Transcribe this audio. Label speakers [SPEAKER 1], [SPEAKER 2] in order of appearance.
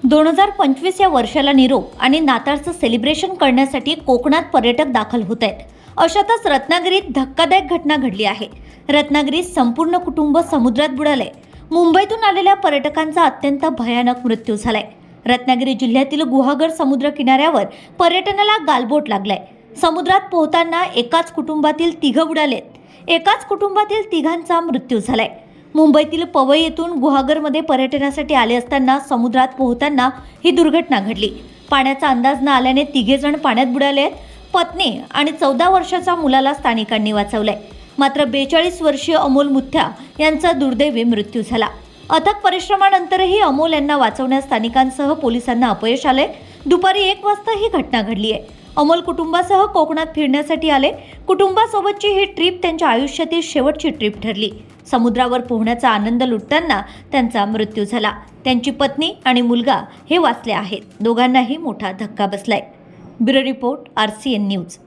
[SPEAKER 1] 2025 या वर्षाला निरोप आणि नाताळचं सेलिब्रेशन करण्यासाठी कोकणात पर्यटक दाखल होत आहेत. अशातच रत्नागिरीत धक्कादायक घटना घडली आहे. रत्नागिरीत संपूर्ण कुटुंब समुद्रात बुडाले. मुंबईतून आलेल्या पर्यटकांचा अत्यंत भयानक मृत्यू झालाय. रत्नागिरी जिल्ह्यातील गुहागर समुद्र किनाऱ्यावर पर्यटनाला गालबोट लागलाय. समुद्रात पोहताना एकाच कुटुंबातील 3 बुडालेत. एकाच कुटुंबातील 3घांचा मृत्यू झालाय. मुंबईतील पवई येथून गुहागरमध्ये पर्यटनासाठी आले असताना समुद्रात पोहताना ही दुर्घटना घडली. पाण्याचा अंदाज न आल्याने 3घे जण पाण्यात बुडाले आहेत. पत्नी आणि 14 वर्षाच्या मुलाला स्थानिकांनी वाचवलंय. मात्र 42 वर्षीय अमोल मुथ्या यांचा दुर्दैवी मृत्यू झाला. अथक परिश्रमानंतरही अमोल यांना वाचवण्यास स्थानिकांसह पोलिसांना अपयश आले. दुपारी 1 वाजता ही घटना घडली आहे. अमोल कुटुंबासह कोकणात फिरण्यासाठी आले. कुटुंबासोबतची ही ट्रिप त्यांच्या आयुष्यातील शेवटची ट्रिप ठरली. समुद्रावर पोहण्याचा आनंद लुटताना त्यांचा मृत्यू झाला. त्यांची पत्नी आणि मुलगा हे वाचले आहेत. दोघांनाही मोठा धक्का बसलाय. Bureau report RCN news.